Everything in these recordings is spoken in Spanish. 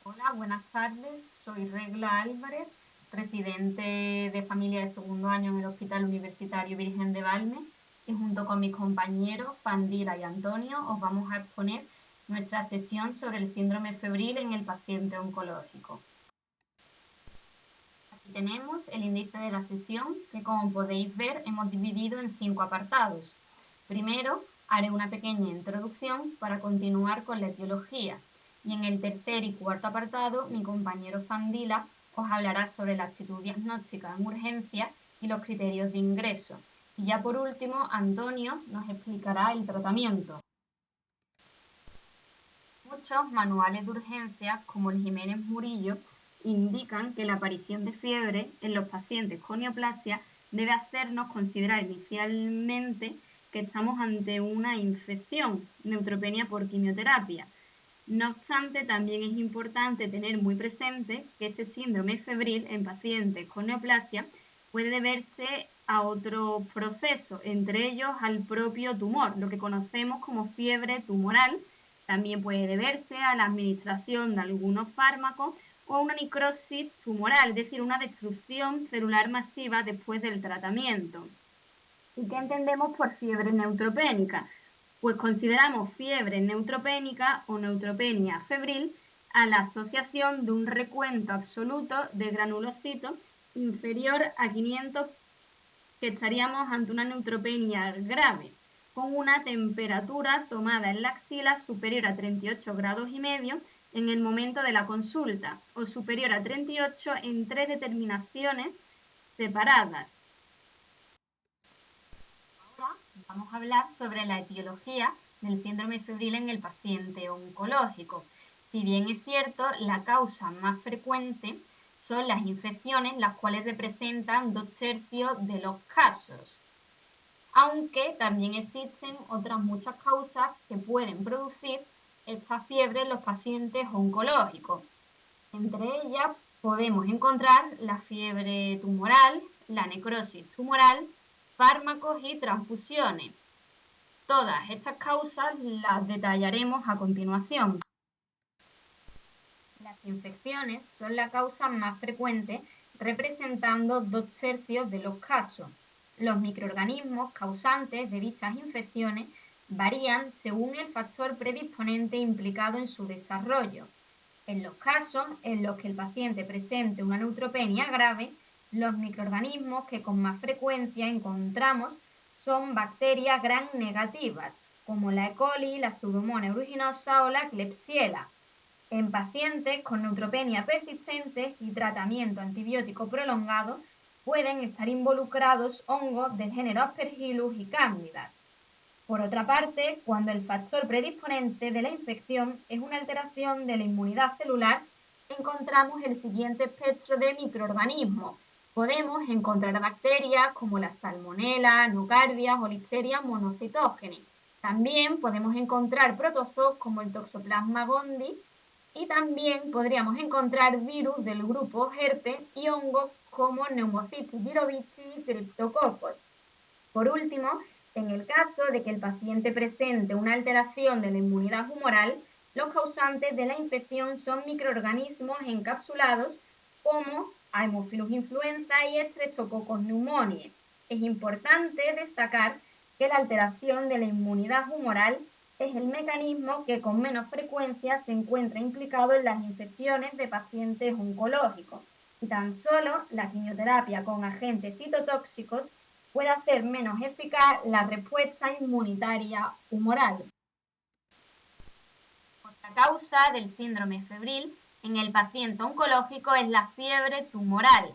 Hola, buenas tardes. Soy Regla Álvarez, residente de familia de segundo año en el Hospital Universitario Virgen de Valme, y junto con mis compañeros Fandila y Antonio os vamos a exponer nuestra sesión sobre el síndrome febril en el paciente oncológico. Aquí tenemos el índice de la sesión que, como podéis ver, hemos dividido en 5 apartados. Primero, haré una pequeña introducción para continuar con la etiología. Y en el tercer y cuarto apartado, mi compañero Fandila os hablará sobre la actitud diagnóstica en urgencia y los criterios de ingreso. Y ya por último, Antonio nos explicará el tratamiento. Muchos manuales de urgencia, como el Jiménez Murillo, indican que la aparición de fiebre en los pacientes con neoplasia debe hacernos considerar inicialmente que estamos ante una infección, neutropenia por quimioterapia. No obstante, también es importante tener muy presente que este síndrome febril en pacientes con neoplasia puede deberse a otros procesos, entre ellos al propio tumor, lo que conocemos como fiebre tumoral. También puede deberse a la administración de algunos fármacos o a una necrosis tumoral, es decir, una destrucción celular masiva después del tratamiento. ¿Y qué entendemos por fiebre neutropénica? Pues consideramos fiebre neutropénica o neutropenia febril a la asociación de un recuento absoluto de granulocitos inferior a 500, que estaríamos ante una neutropenia grave, con una temperatura tomada en la axila superior a 38 grados y medio en el momento de la consulta, o superior a 38 en 3 determinaciones separadas. Ahora vamos a hablar sobre la etiología del síndrome febril en el paciente oncológico. Si bien es cierto, la causa más frecuente son las infecciones, las cuales representan 2/3 de los casos, aunque también existen otras muchas causas que pueden producir esta fiebre en los pacientes oncológicos. Entre ellas podemos encontrar la fiebre tumoral, la necrosis tumoral, fármacos y transfusiones. Todas estas causas las detallaremos a continuación. Las infecciones son la causa más frecuente, representando 2/3 de los casos. Los microorganismos causantes de dichas infecciones varían según el factor predisponente implicado en su desarrollo. En los casos en los que el paciente presente una neutropenia grave, los microorganismos que con más frecuencia encontramos son bacterias gram negativas, como la E. coli, la Pseudomonas aeruginosa o la Klebsiella. En pacientes con neutropenia persistente y tratamiento antibiótico prolongado, pueden estar involucrados hongos del género Aspergillus y Candida. Por otra parte, cuando el factor predisponente de la infección es una alteración de la inmunidad celular, encontramos el siguiente espectro de microorganismos. Podemos encontrar bacterias como la Salmonella, Nocardia o Listeria monocytogenes. También podemos encontrar protozoos como el Toxoplasma gondii, y también podríamos encontrar virus del grupo herpes y hongos como Pneumocystis jirovecii y Cryptococcus. Por último, en el caso de que el paciente presente una alteración de la inmunidad humoral, los causantes de la infección son microorganismos encapsulados como Haemophilus influenza y Streptococcus pneumoniae. Es importante destacar que la alteración de la inmunidad humoral es el mecanismo que con menos frecuencia se encuentra implicado en las infecciones de pacientes oncológicos, y tan solo la quimioterapia con agentes citotóxicos puede hacer menos eficaz la respuesta inmunitaria humoral. Otra causa del síndrome febril en el paciente oncológico es la fiebre tumoral.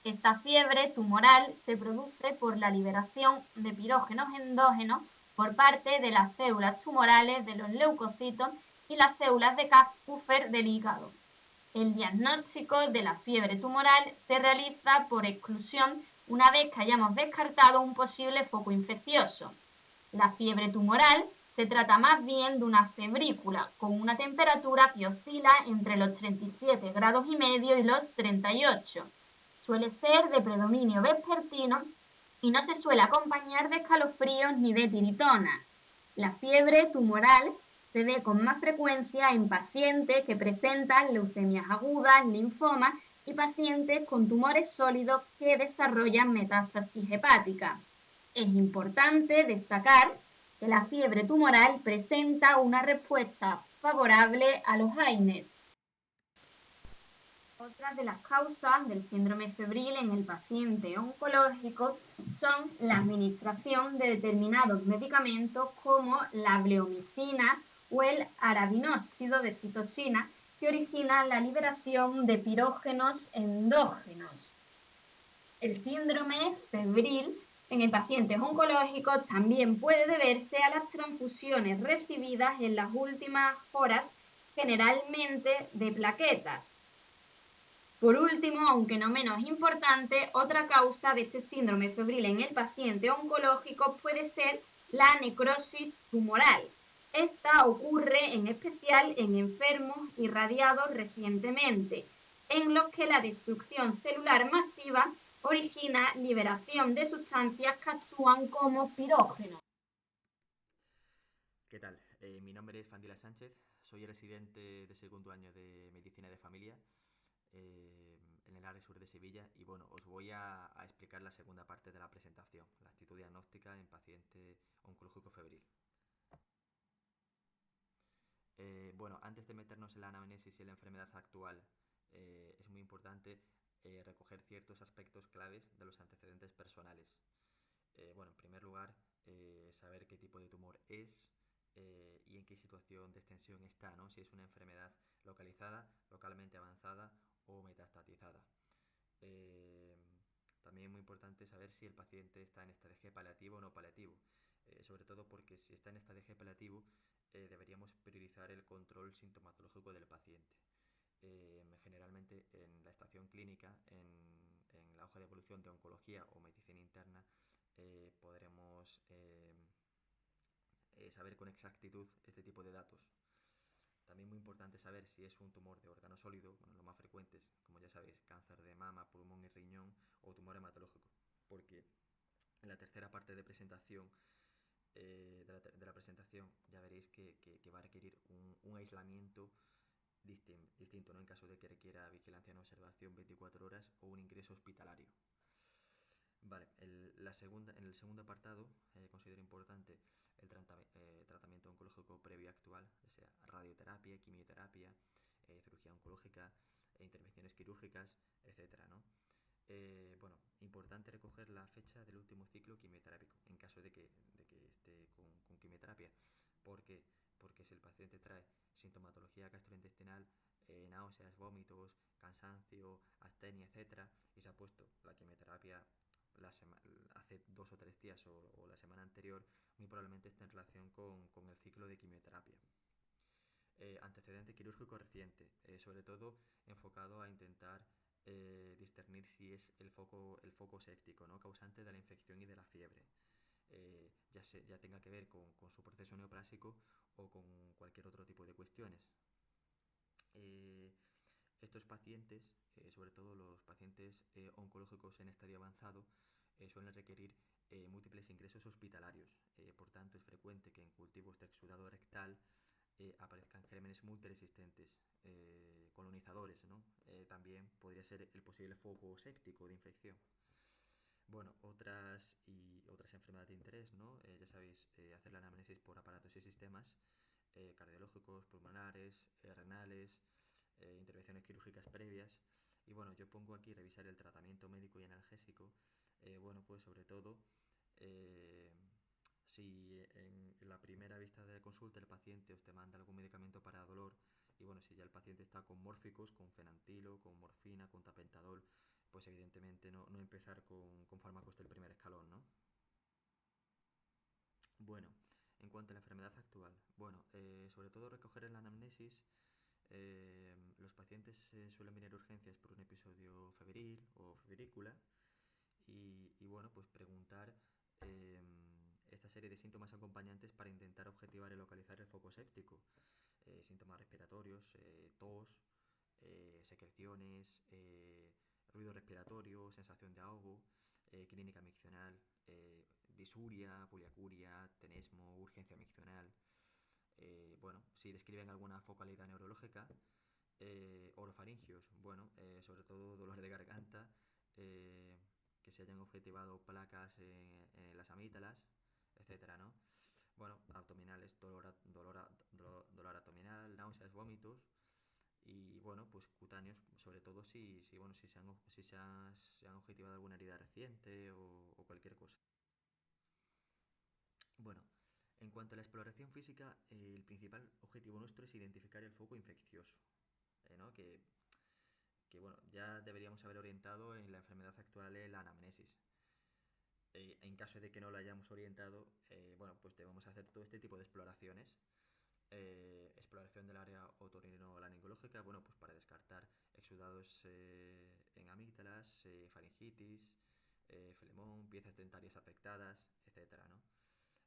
Esta fiebre tumoral se produce por la liberación de pirógenos endógenos por parte de las células tumorales de los leucocitos y las células de Kupffer del hígado. El diagnóstico de la fiebre tumoral se realiza por exclusión una vez que hayamos descartado un posible foco infeccioso. La fiebre tumoral se trata más bien de una febrícula con una temperatura que oscila entre los 37 grados y medio y los 38. Suele ser de predominio vespertino y no se suele acompañar de escalofríos ni de tiritona. La fiebre tumoral Se ve con más frecuencia en pacientes que presentan leucemias agudas, linfomas y pacientes con tumores sólidos que desarrollan metástasis hepática. Es importante destacar que la fiebre tumoral presenta una respuesta favorable a los AINES. Otras de las causas del síndrome febril en el paciente oncológico son la administración de determinados medicamentos como la bleomicina o el arabinóxido de citosina, que origina la liberación de pirógenos endógenos. El síndrome febril en el paciente oncológico también puede deberse a las transfusiones recibidas en las últimas horas, generalmente de plaquetas. Por último, aunque no menos importante, otra causa de este síndrome febril en el paciente oncológico puede ser la necrosis tumoral. Esta ocurre en especial en enfermos irradiados recientemente, en los que la destrucción celular masiva origina liberación de sustancias que actúan como pirógenos. ¿Qué tal? Mi nombre es Fandila Sánchez, soy residente de segundo año de Medicina de Familia en el área sur de Sevilla y bueno, os voy a explicar la segunda parte de la presentación, la actitud diagnóstica en paciente oncológico febril. Bueno, antes de meternos en la anamnesis y en la enfermedad actual, es muy importante recoger ciertos aspectos claves de los antecedentes personales. Bueno, en primer lugar, saber qué tipo de tumor es y en qué situación de extensión está, ¿no? Si es una enfermedad localizada, localmente avanzada o metastatizada. Eh, También es muy importante saber si el paciente está en estado G paliativo o no paliativo, sobre todo porque si está en estado G paliativo deberíamos priorizar el control sintomatológico del paciente. Generalmente en la estación clínica, en la hoja de evolución de oncología o medicina interna, podremos saber con exactitud este tipo de datos. También muy importante saber si es un tumor de órgano sólido, bueno, los más frecuentes, como ya sabéis, cáncer de mama, pulmón y riñón, o tumor hematológico, porque en la tercera parte de presentación de la presentación ya veréis que va a requerir un aislamiento distinto, ¿no? En caso de que requiera vigilancia en observación 24 horas o un ingreso hospitalario. Vale, en el segundo apartado considero importante el tratamiento oncológico previo actual, o sea, radioterapia, quimioterapia, cirugía oncológica, intervenciones quirúrgicas, etcétera, ¿no? Bueno, importante recoger la fecha del último ciclo quimioterápico en caso de que esté con quimioterapia. ¿Por qué? Porque si el paciente trae sintomatología gastrointestinal, náuseas, vómitos, cansancio, astenia, etcétera, y se ha puesto la quimioterapia hace 2 o 3 días o la semana anterior, muy probablemente esté en relación con el ciclo de quimioterapia. Antecedente quirúrgico reciente, sobre todo enfocado a intentar discernir si es el foco séptico, ¿no? Causante de la infección y de la fiebre. Ya tenga que ver con su proceso neoplásico o con cualquier otro tipo de cuestiones. Estos pacientes, sobre todo los pacientes oncológicos en estadio avanzado, suelen requerir múltiples ingresos hospitalarios. Por tanto, es frecuente que en cultivos de exudado rectal aparezcan gérmenes multiresistentes, colonizadores, ¿no? También podría ser el posible foco séptico de infección. Bueno, otras enfermedades de interés, ¿no? Ya sabéis, hacer la anamnesis por aparatos y sistemas cardiológicos, pulmonares, renales, intervenciones quirúrgicas previas. Y bueno, yo pongo aquí revisar el tratamiento médico y analgésico. Bueno, pues sobre todo, si en la primera vista de consulta el paciente os te manda algún medicamento para dolor, y bueno, si ya el paciente está con mórficos, con fenantilo, con morfina, con tapentadol, pues evidentemente no empezar con fármacos del primer escalón, ¿no? Bueno, en cuanto a la enfermedad actual, bueno, sobre todo recoger en la anamnesis, los pacientes suelen venir a urgencias por un episodio febril o febrícula y bueno, pues preguntar esta serie de síntomas acompañantes para intentar objetivar y localizar el foco séptico. Síntomas respiratorios, tos, secreciones, ruido respiratorio, sensación de ahogo, clínica miccional, disuria, poliacuria, tenesmo, urgencia miccional. Bueno, si describen alguna focalidad neurológica, orofaringios, bueno, sobre todo dolor de garganta, eh, que se hayan objetivado placas en las amígdalas, etcétera, ¿no? Bueno, abdominales, dolor abdominal, náuseas, vómitos y bueno, pues cutáneos, sobre todo bueno, si se han objetivado alguna herida reciente o cualquier cosa. Bueno, en cuanto a la exploración física, el principal objetivo nuestro es identificar el foco infeccioso, ¿no? Que bueno, ya deberíamos haber orientado en la enfermedad actual en la anamnesis. En caso de que no lo hayamos orientado, bueno, pues debemos hacer todo este tipo de exploraciones. Exploración del área otorrinolaringológica, bueno, pues para descartar exudados en amígdalas, faringitis, flemón, piezas dentarias afectadas, etcétera, ¿no?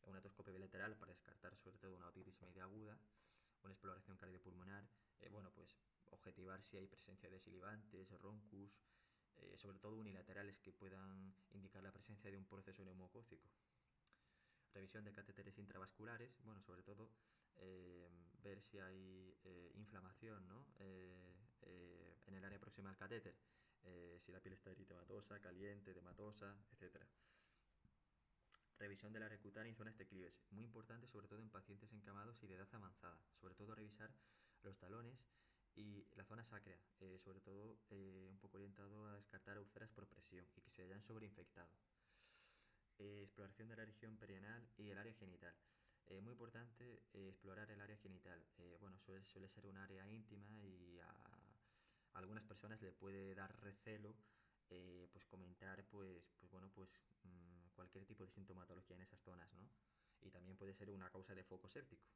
Una endoscopia bilateral para descartar sobre todo una otitis media aguda, una exploración cardiopulmonar, bueno, pues objetivar si hay presencia de silivantes, roncus, sobre todo unilaterales que puedan indicar la presencia de un proceso neumocócico. Revisión de catéteres intravasculares, bueno, sobre todo ver si hay inflamación, ¿no? En el área próxima al catéter, si la piel está eritematosa, caliente, edematosa, etcétera. Revisión del área cutánea y zonas declives, muy importante sobre todo en pacientes encamados y de edad avanzada, sobre todo revisar los talones y la zona sacra, sobre todo un poco orientado a descartar úlceras por presión y que se hayan sobreinfectado. Exploración de la región perianal y el área genital. Muy importante explorar el área genital. Bueno, suele ser un área íntima y a algunas personas le puede dar recelo pues comentar cualquier tipo de sintomatología en esas zonas, ¿no? Y también puede ser una causa de foco séptico.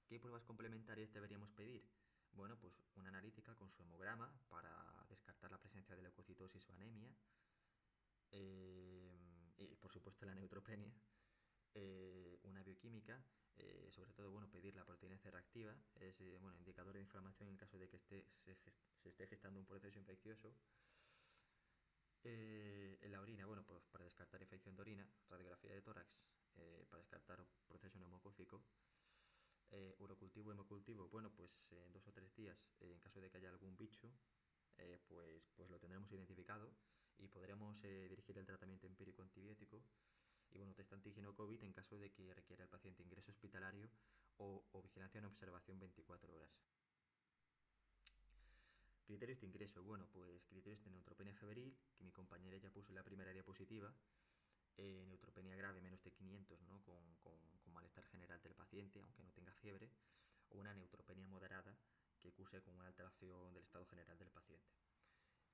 ¿Qué pruebas complementarias deberíamos pedir? Bueno, pues una analítica con su hemograma para descartar la presencia de leucocitosis o anemia, y por supuesto la neutropenia, una bioquímica, sobre todo bueno, pedir la proteína C reactiva, es bueno, indicador de inflamación en caso de que se esté gestando un proceso infeccioso. En la orina, bueno, pues para descartar infección de orina, radiografía de tórax, para descartar proceso neumocócico, urocultivo, hemocultivo, bueno, pues en 2 o 3 días, en caso de que haya algún bicho, pues lo tendremos identificado y podremos dirigir el tratamiento empírico antibiótico y bueno, test antígeno COVID en caso de que requiera el paciente ingreso hospitalario o vigilancia en observación 24 horas. Criterios de ingreso, bueno, pues criterios de neutropenia febril, que mi compañera ya puso en la primera diapositiva, neutropenia grave menos de 500, ¿no? Con malestar general del paciente, aunque no tenga fiebre, o una neutropenia moderada que curse con una alteración del estado general del paciente.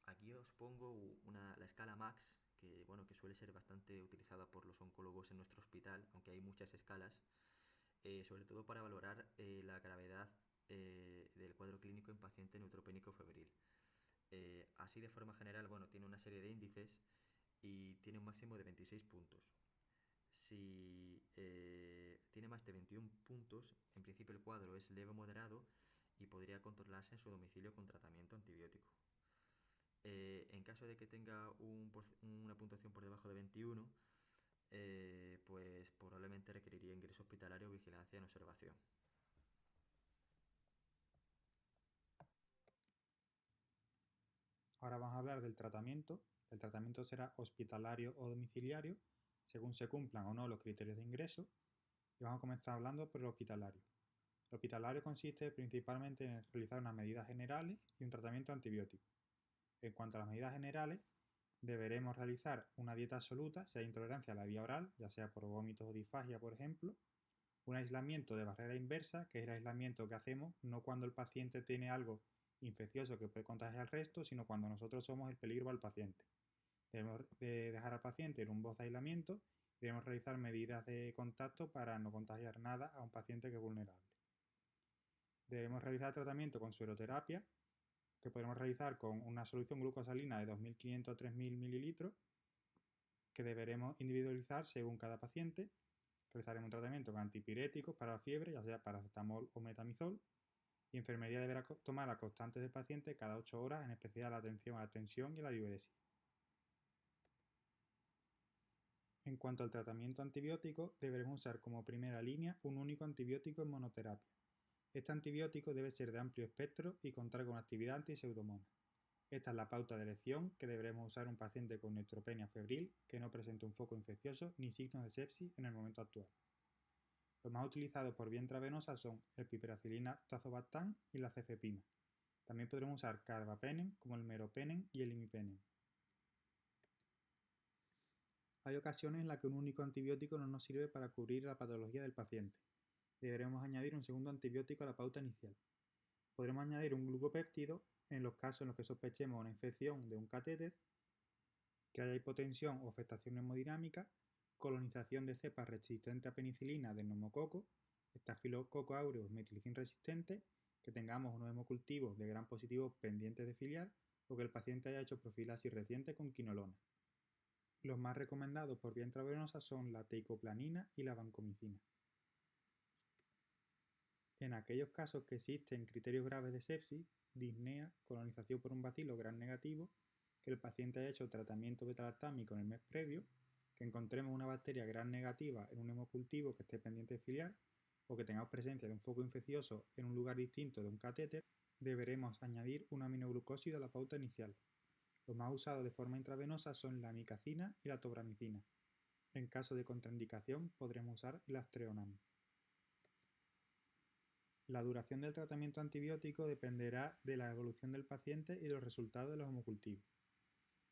Aquí os pongo la escala MAX, que, bueno, que suele ser bastante utilizada por los oncólogos en nuestro hospital, aunque hay muchas escalas, sobre todo para valorar la gravedad del cuadro clínico en paciente neutropénico febril. Así de forma general, bueno, tiene una serie de índices y tiene un máximo de 26 puntos. Si tiene más de 21 puntos, en principio el cuadro es leve o moderado y podría controlarse en su domicilio con tratamiento antibiótico. En caso de que tenga una puntuación por debajo de 21, pues probablemente requeriría ingreso hospitalario o vigilancia en observación. Ahora vamos a hablar del tratamiento. El tratamiento será hospitalario o domiciliario, según se cumplan o no los criterios de ingreso. Y vamos a comenzar hablando por el hospitalario. El hospitalario consiste principalmente en realizar unas medidas generales y un tratamiento antibiótico. En cuanto a las medidas generales, deberemos realizar una dieta absoluta si hay intolerancia a la vía oral, ya sea por vómitos o disfagia, por ejemplo, un aislamiento de barrera inversa, que es el aislamiento que hacemos no cuando el paciente tiene algo infeccioso que puede contagiar al resto, sino cuando nosotros somos el peligro al paciente. Debemos dejar al paciente en un box de aislamiento y debemos realizar medidas de contacto para no contagiar nada a un paciente que es vulnerable. Debemos realizar tratamiento con sueroterapia, que podemos realizar con una solución glucosalina de 2.500 a 3.000 mililitros, que deberemos individualizar según cada paciente. Realizaremos un tratamiento con antipiréticos para la fiebre, ya sea paracetamol o metamizol. Y enfermería deberá tomar las constantes del paciente cada 8 horas, en especial la atención a la tensión y la diuresis. En cuanto al tratamiento antibiótico, deberemos usar como primera línea un único antibiótico en monoterapia. Este antibiótico debe ser de amplio espectro y contar con actividad anti-pseudomonas. Esta es la pauta de elección que deberemos usar en un paciente con neutropenia febril que no presente un foco infeccioso ni signos de sepsis en el momento actual. Los más utilizados por vía intravenosa son el piperacilina tazobactam y la cefepima. También podremos usar carbapenem como el meropenem y el imipenem. Hay ocasiones en las que un único antibiótico no nos sirve para cubrir la patología del paciente. Deberemos añadir un segundo antibiótico a la pauta inicial. Podremos añadir un glucopéptido en los casos en los que sospechemos una infección de un catéter, que haya hipotensión o afectación hemodinámica, colonización de cepas resistentes a penicilina de neumococo, estafilococo aureus metilicin resistente, que tengamos unos hemocultivos de gram positivo pendientes de filiar o que el paciente haya hecho profilaxis reciente con quinolona. Los más recomendados por vía intravenosa son la teicoplanina y la vancomicina. En aquellos casos que existen criterios graves de sepsis, disnea, colonización por un bacilo gram negativo, que el paciente haya hecho tratamiento beta-lactámico en el mes previo, que encontremos una bacteria gram negativa en un hemocultivo que esté pendiente de filiar, o que tengamos presencia de un foco infeccioso en un lugar distinto de un catéter, deberemos añadir un aminoglucósido a la pauta inicial. Los más usados de forma intravenosa son la amicacina y la tobramicina. En caso de contraindicación podremos usar el astreonam. La duración del tratamiento antibiótico dependerá de la evolución del paciente y de los resultados de los hemocultivos.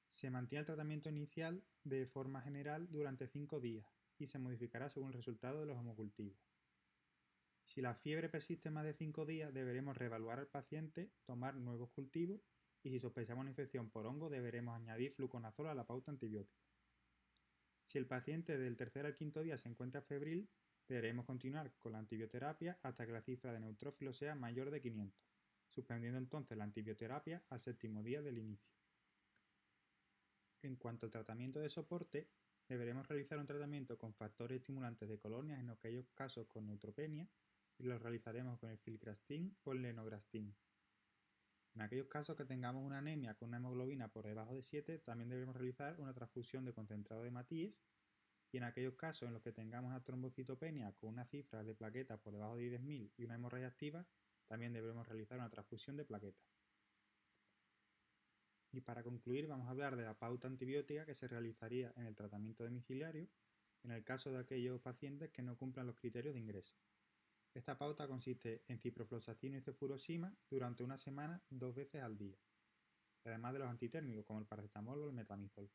Se mantiene el tratamiento inicial de forma general durante 5 días y se modificará según el resultado de los hemocultivos. Si la fiebre persiste más de 5 días, deberemos reevaluar al paciente, tomar nuevos cultivos y si sospechamos una infección por hongo, deberemos añadir fluconazol a la pauta antibiótica. Si el paciente del tercer al quinto día se encuentra febril, deberemos continuar con la antibioterapia hasta que la cifra de neutrófilos sea mayor de 500, suspendiendo entonces la antibioterapia al séptimo día del inicio. En cuanto al tratamiento de soporte, deberemos realizar un tratamiento con factores estimulantes de colonias en aquellos casos con neutropenia y lo realizaremos con el filgrastim o el lenograstim. En aquellos casos que tengamos una anemia con una hemoglobina por debajo de 7, también debemos realizar una transfusión de concentrado de Matías. Y en aquellos casos en los que tengamos una trombocitopenia con una cifra de plaquetas por debajo de 10.000 y una hemorragia activa, también debemos realizar una transfusión de plaquetas. Y para concluir vamos a hablar de la pauta antibiótica que se realizaría en el tratamiento domiciliario en el caso de aquellos pacientes que no cumplan los criterios de ingreso. Esta pauta consiste en ciprofloxacino y cefurosima durante una semana 2 veces al día, además de los antitérmicos como el paracetamol o el metamizol.